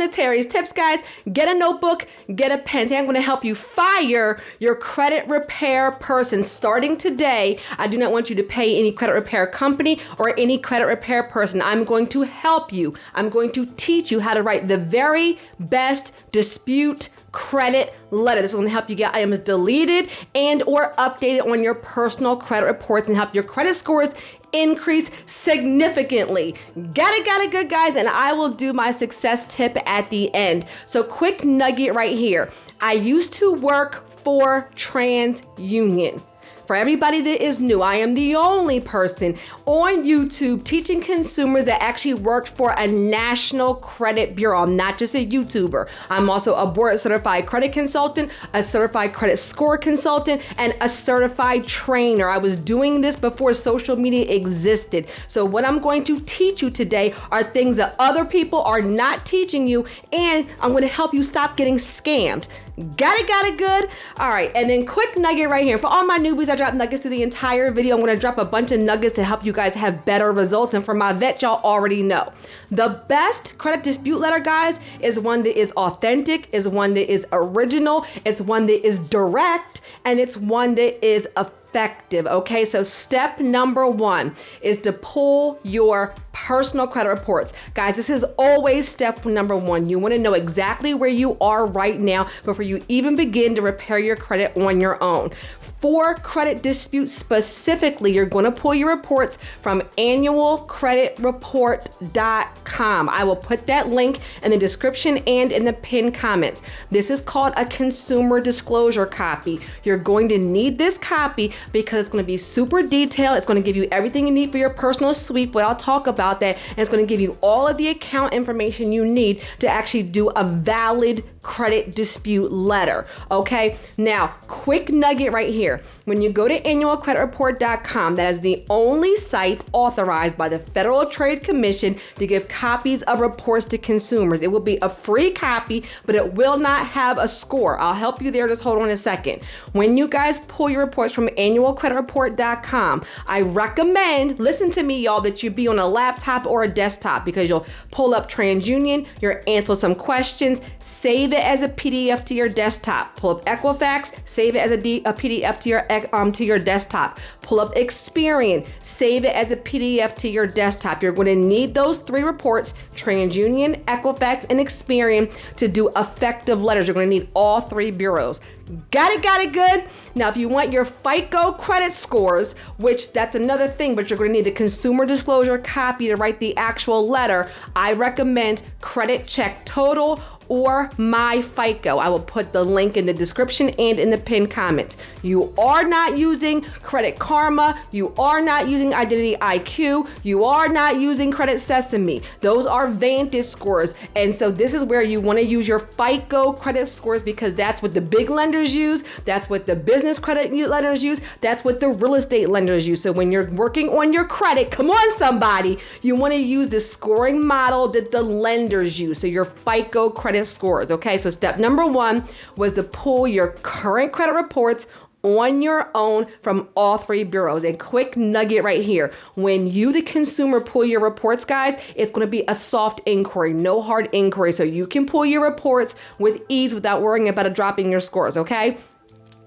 to Terry's Tips, guys. Get a notebook, get a pen. Today I'm going to help you fire your credit repair person. Starting today, I do not want you to pay any credit repair company or any credit repair person. I'm going to help you. I'm going to teach you how to write the very best dispute credit letter. This is going to help you get items deleted and or updated on your personal credit reports and help your credit scores increase significantly. Got it, good, guys. And I will do my success tip at the end. So quick nugget right here. I used to work for TransUnion. For everybody that is new, I am the only person on YouTube teaching consumers that actually worked for a national credit bureau. I'm not just a YouTuber. I'm also a board certified credit consultant, a certified credit score consultant, and a certified trainer. I was doing this before social media existed. So what I'm going to teach you today are things that other people are not teaching you, and I'm going to help you stop getting scammed. Got it, good. All right, and then quick nugget right here. For all my newbies, I drop nuggets through the entire video. I'm gonna drop a bunch of nuggets to help you guys have better results. And for my vet, y'all already know. The best credit dispute letter, guys, is one that is authentic, is one that is original, it's one that is direct, and it's one that is effective. Okay, so step number one is to pull your personal credit reports. Guys, this is always step number one. You want to know exactly where you are right now before you even begin to repair your credit on your own. For credit disputes specifically, you're going to pull your reports from annualcreditreport.com. I will put that link in the description and in the pinned comments. This is called a consumer disclosure copy. You're going to need this copy because it's going to be super detailed. It's going to give you everything you need for your personal sweep, but I'll talk about that, and it's going to give you all of the account information you need to actually do a valid credit dispute letter. Okay, now quick nugget right here. When you go to annualcreditreport.com, that is the only site authorized by the Federal Trade Commission to give copies of reports to consumers. It will be a free copy, but it will not have a score. I'll help you there. Just hold on a second. When you guys pull your reports from annualcreditreport.com, I recommend, listen to me, y'all, that you be on a laptop or a desktop, because you'll pull up TransUnion, you'll answer some questions, save it as a PDF to your desktop. Pull up Equifax, save it as a PDF to your desktop. Pull up Experian, save it as a PDF to your desktop. You're going to need those three reports, TransUnion, Equifax, and Experian, to do effective letters. You're going to need all three bureaus. Got it, good. Now, if you want your FICO credit scores, which that's another thing, but you're going to need the consumer disclosure copy to write the actual letter, I recommend Credit Check Total or My FICO. I will put the link in the description and in the pinned comments. You are not using Credit Karma. You are not using Identity IQ. You are not using Credit Sesame. Those are Vantage scores. And so this is where you want to use your FICO credit scores, because that's what the big lenders use. That's what the business credit lenders use. That's what the real estate lenders use. So when you're working on your credit, come on somebody, you want to use the scoring model that the lenders use. So your FICO credit scores. Okay, so step number one was to pull your current credit reports on your own from all three bureaus. And quick nugget right here. When you, the consumer, pull your reports, guys, it's going to be a soft inquiry, no hard inquiry. So you can pull your reports with ease without worrying about dropping your scores, okay?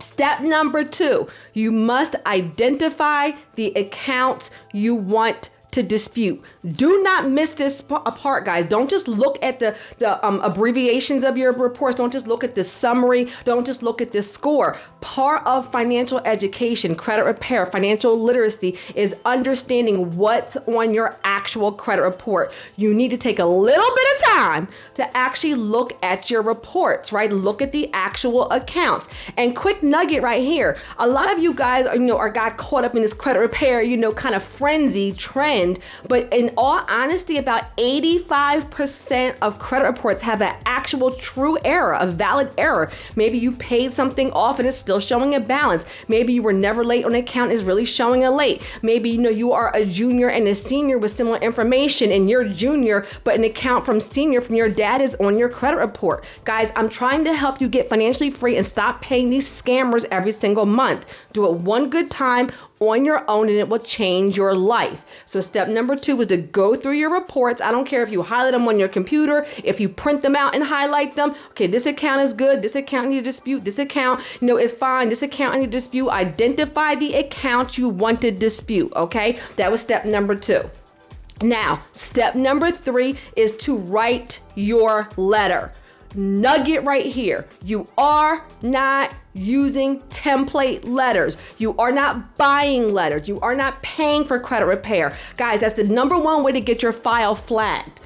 Step number two, you must identify the accounts you want to dispute. Do not miss this part, guys. Don't just look at the abbreviations of your reports. Don't just look at the summary. Don't just look at the score. Part of financial education, credit repair, financial literacy is understanding what's on your actual credit report. You need to take a little bit of time to actually look at your reports, right? Look at the actual accounts. And quick nugget right here. A lot of you guys are got caught up in this credit repair, kind of frenzy trend. But in all honesty, about 85% of credit reports have an actual true error, a valid error. Maybe you paid something off and it's still showing a balance. Maybe you were never late on an account, is really showing a late. Maybe you are a junior and a senior with similar information, and you're junior, but an account from senior from your dad is on your credit report. Guys, I'm trying to help you get financially free and stop paying these scammers every single month. Do it one good time on your own, and it will change your life. So step number 2 is to go through your reports. I don't care if you highlight them on your computer, if you print them out and highlight them. Okay, this account is good. This account I need to dispute. This account, is fine. This account I need to dispute. Identify the account you want to dispute. Okay, that was step number 2. Now, step number 3 is to write your letter. Nugget right here. You are not using template letters. You are not buying letters. You are not paying for credit repair. Guys, that's the number 1 way to get your file flagged.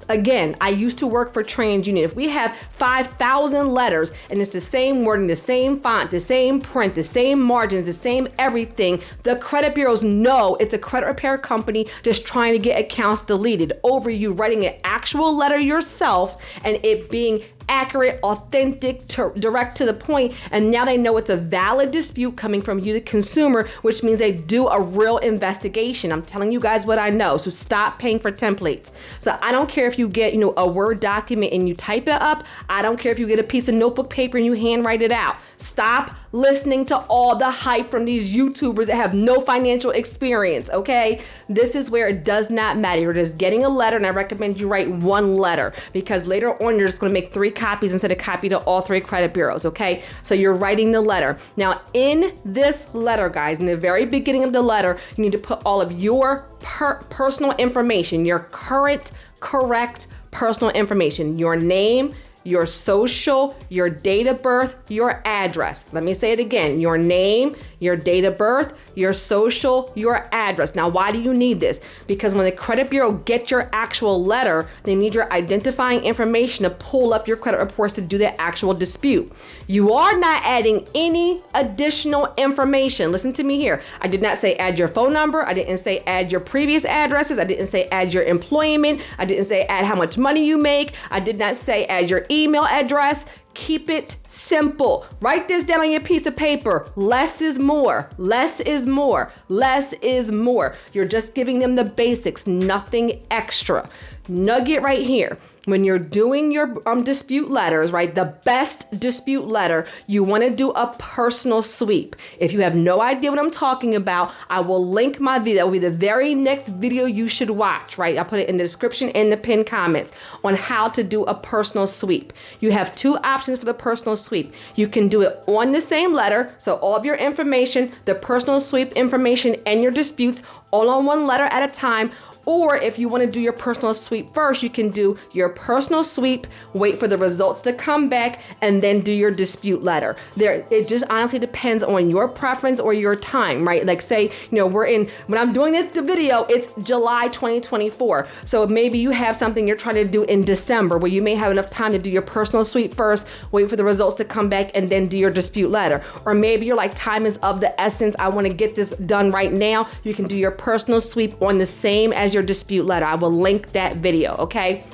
Again, I used to work for TransUnion. If we have 5,000 letters and it's the same wording, the same font, the same print, the same margins, the same everything, the credit bureaus know it's a credit repair company just trying to get accounts deleted over you writing an actual letter yourself and it being accurate, authentic, direct to the point, and now they know it's a valid dispute coming from you, the consumer, which means they do a real investigation. I'm telling you guys what I know, so stop paying for templates. So I don't care if you get, a Word document and you type it up. I don't care if you get a piece of notebook paper and you handwrite it out. Stop listening to all the hype from these YouTubers that have no financial experience, okay? This is where it does not matter. You're just getting a letter, and I recommend you write 1 letter because later on you're just gonna make 3 copies instead of copy to all 3 credit bureaus, okay? So you're writing the letter. Now, in this letter, guys, in the very beginning of the letter, you need to put all of your personal information, your current, correct personal information, your name, your social, your date of birth, your address. Let me say it again. Your name, your date of birth, your social, your address. Now, why do you need this? Because when the credit bureau gets your actual letter, they need your identifying information to pull up your credit reports to do the actual dispute. You are not adding any additional information. Listen to me here. I did not say add your phone number. I didn't say add your previous addresses. I didn't say add your employment. I didn't say add how much money you make. I did not say add your email address. Keep it simple. Write this down on your piece of paper. Less is more. Less is more. Less is more. You're just giving them the basics, nothing extra. Nugget right here. When you're doing your dispute letters, right, the best dispute letter, you want to do a personal sweep. If you have no idea what I'm talking about, I will link my video. That will be the very next video you should watch, right? I'll put it in the description and the pinned comments on how to do a personal sweep. You have 2 options for the personal sweep. You can do it on the same letter, so all of your information, the personal sweep information, and your disputes all on 1 letter at a time. Or if you want to do your personal sweep first, you can do your personal sweep, wait for the results to come back, and then do your dispute letter. It just honestly depends on your preference or your time, right? Like say, when I'm doing this video, it's July 2024. So maybe you have something you're trying to do in December where you may have enough time to do your personal sweep first, wait for the results to come back, and then do your dispute letter. Or maybe you're like, time is of the essence. I want to get this done right now. You can do your personal sweep on the same as your dispute letter. I will link that video, okay?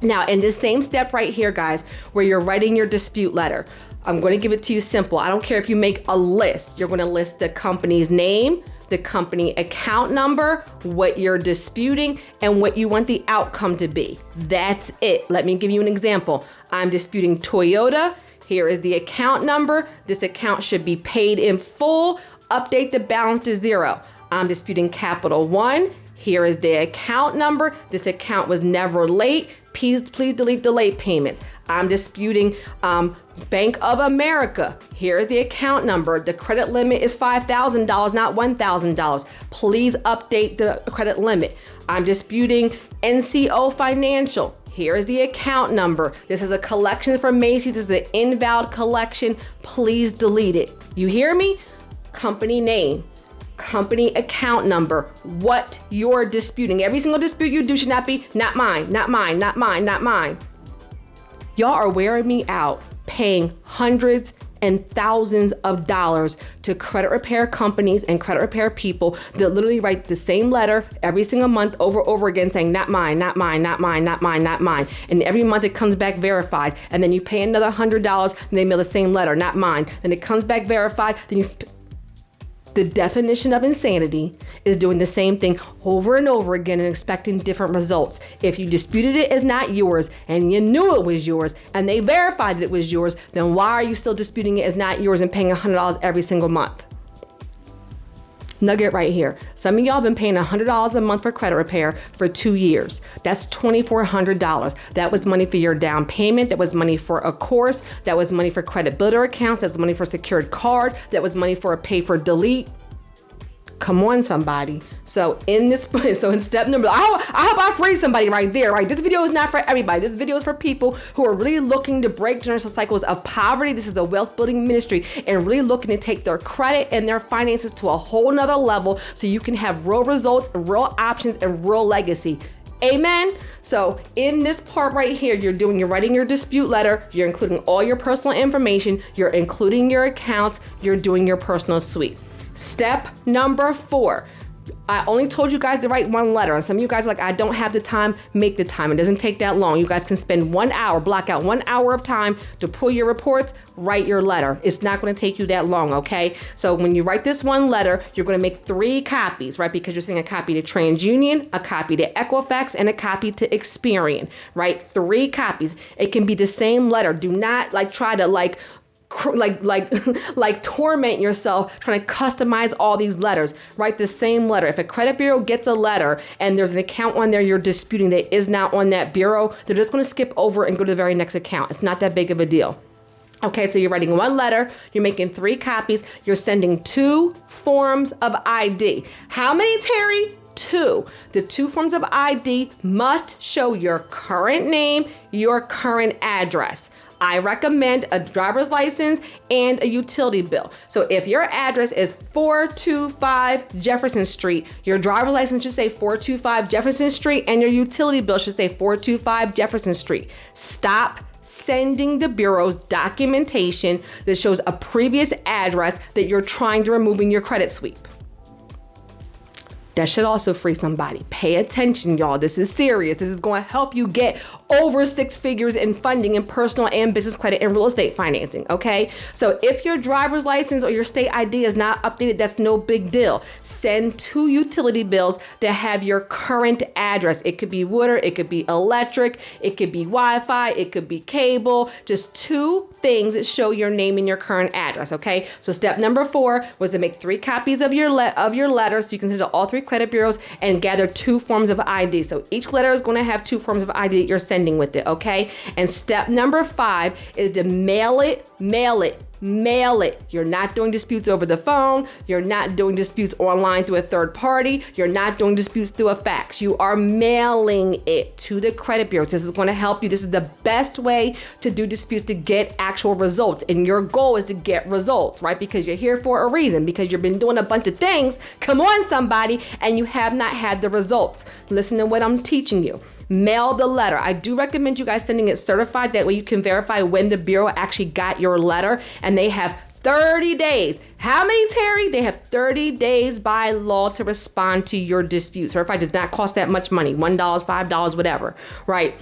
Now, in this same step right here, guys, where you're writing your dispute letter, I'm going to give it to you simple. I don't care if you make a list. You're going to list the company's name, the company account number, what you're disputing, and what you want the outcome to be. That's it. Let me give you an example. I'm disputing Toyota. Here is the account number. This account should be paid in full. Update the balance to 0. I'm disputing Capital One. Here is the account number. This account was never late. Please delete the late payments. I'm disputing Bank of America. Here is the account number. The credit limit is $5,000, not $1,000. Please update the credit limit. I'm disputing NCO Financial. Here is the account number. This is a collection from Macy's. This is an invalid collection. Please delete it. You hear me? Company name. Company account number, what you're disputing. Every single dispute you do should not be, not mine, not mine, not mine, not mine. Y'all are wearing me out paying hundreds and thousands of dollars to credit repair companies and credit repair people that literally write the same letter every single month over again saying, not mine, not mine, not mine, not mine, not mine. And every month it comes back verified. And then you pay another $100 and they mail the same letter, not mine. Then it comes back verified, then you the definition of insanity is doing the same thing over and over again and expecting different results. If you disputed it as not yours and you knew it was yours and they verified that it was yours, then why are you still disputing it as not yours and paying $100 every single month? Nugget right here. Some of y'all been paying $100 a month for credit repair for 2 years. That's $2,400. That was money for your down payment. That was money for a course. That was money for credit builder accounts. That's money for secured card. That was money for a pay for delete. Come on, somebody. So in step number, I hope I free somebody right there, right? This video is not for everybody. This video is for people who are really looking to break generational cycles of poverty. This is a wealth building ministry and really looking to take their credit and their finances to a whole nother level so you can have real results, real options, and real legacy. Amen. So in this part right here, you're writing your dispute letter, you're including all your personal information, you're including your accounts, you're doing your personal suite. Step number 4. I only told you guys to write one letter. And some of you guys are like, I don't have the time. Make the time. It doesn't take that long. You guys can spend 1 hour, block out 1 hour of time to pull your reports, write your letter. It's not going to take you that long, okay? So when you write this one letter, you're going to make 3 copies, right? Because you're sending a copy to TransUnion, a copy to Equifax, and a copy to Experian, right? 3 copies. It can be the same letter. Do not try to torment yourself trying to customize all these letters. Write the same letter. If a credit bureau gets a letter and there's an account on there you're disputing that is not on that bureau, they're just going to skip over and go to the very next account. It's not that big of a deal. Okay, so you're writing one letter, you're making 3 copies, you're sending 2 forms of ID. How many, Terry? 2. The 2 forms of ID must show your current name, your current address. I recommend a driver's license and a utility bill. So if your address is 425 Jefferson Street, your driver's license should say 425 Jefferson Street and your utility bill should say 425 Jefferson Street. Stop sending the bureaus documentation that shows a previous address that you're trying to remove in your credit sweep. That should also free somebody. Pay attention, y'all. This is serious. This is going to help you get over 6 figures in funding in personal and business credit and real estate financing, okay? So if your driver's license or your state ID is not updated, that's no big deal. Send 2 utility bills that have your current address. It could be water, it could be electric, it could be Wi-Fi, it could be cable. Just 2 things that show your name and your current address, okay? So step number 4 was to make 3 copies of your letter so you can send to all 3 credit bureaus and gather 2 forms of ID. So each letter is going to have 2 forms of ID that you're sending with it, okay? And step number 5 is to mail it. You're not doing disputes over the phone. You're not doing disputes online through a third party. You're not doing disputes through a fax. You are mailing it to the credit bureaus. This is going to help you. This is the best way to do disputes to get actual results. And your goal is to get results, right? Because you're here for a reason, because you've been doing a bunch of things. Come on, somebody, and you have not had the results. Listen to what I'm teaching you. Mail the letter. I do recommend you guys sending it certified. That way you can verify when the bureau actually got your letter, and they have 30 days. How many, Terry? They have 30 days by law to respond to your dispute. Certified does not cost that much money. $1, $5, whatever, right?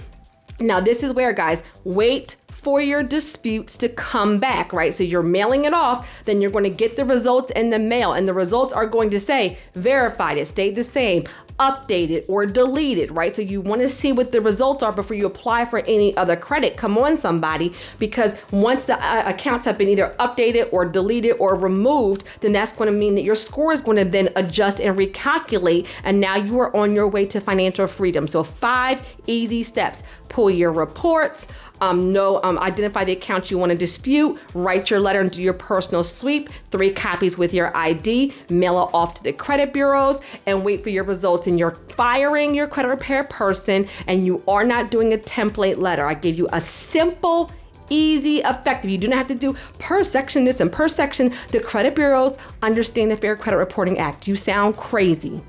Now this is where, guys, wait for your disputes to come back, right? So you're mailing it off, then you're going to get the results in the mail, and the results are going to say verified, it stayed the same, updated or deleted, right? So you want to see what the results are before you apply for any other credit. Come on, somebody, because once the accounts have been either updated or deleted or removed, then that's going to mean that your score is going to then adjust and recalculate, and now you are on your way to financial freedom. So 5 easy steps. Pull your reports, identify the accounts you want to dispute, write your letter and do your personal sweep, 3 copies with your ID, mail it off to the credit bureaus, and wait for your results. And you're firing your credit repair person, and you are not doing a template letter. I gave you a simple, easy, effective. You do not have to do per section this and per section. The credit bureaus understand the Fair Credit Reporting Act. You sound crazy.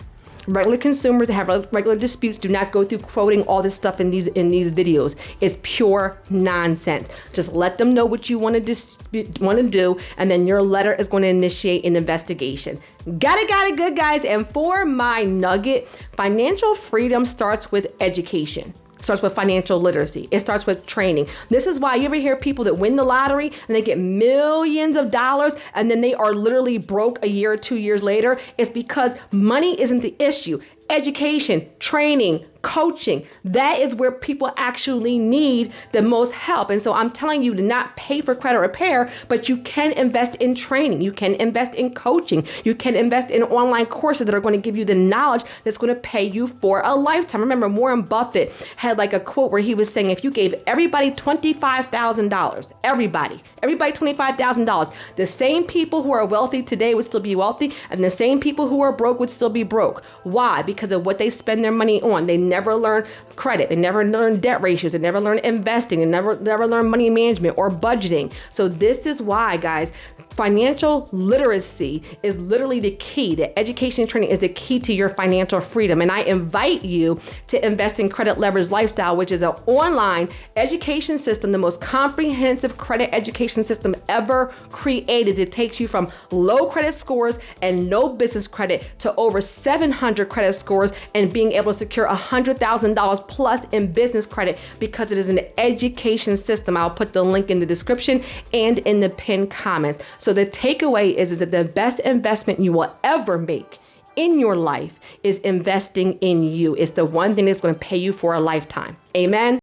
Regular consumers that have regular disputes do not go through quoting all this stuff in these videos. It's pure nonsense. Just let them know what you want to do, and then your letter is going to initiate an investigation. Got it, good guys. And for my nugget, financial freedom starts with education. Starts with financial literacy. It starts with training. This is why you ever hear people that win the lottery and they get millions of dollars and then they are literally broke a year or 2 years later. It's because money isn't the issue. Education, training, coaching. That is where people actually need the most help. And so I'm telling you to not pay for credit repair, but you can invest in training. You can invest in coaching. You can invest in online courses that are going to give you the knowledge that's going to pay you for a lifetime. Remember, Warren Buffett had like a quote where he was saying, if you gave everybody $25,000, everybody $25,000, the same people who are wealthy today would still be wealthy, and the same people who are broke would still be broke. Why? Because of what they spend their money on. They never learn credit. They never learn debt ratios. They never learn investing. They never learn money management or budgeting. So this is why, guys, financial literacy is literally the key. The education and training is the key to your financial freedom. And I invite you to invest in Credit Leverage Lifestyle, which is an online education system, the most comprehensive credit education system ever created. It takes you from low credit scores and no business credit to over 700 credit scores and being able to secure $100,000 plus in business credit because it is an education system. I'll put the link in the description and in the pinned comments. So the takeaway is that the best investment you will ever make in your life is investing in you. It's the one thing that's going to pay you for a lifetime. Amen.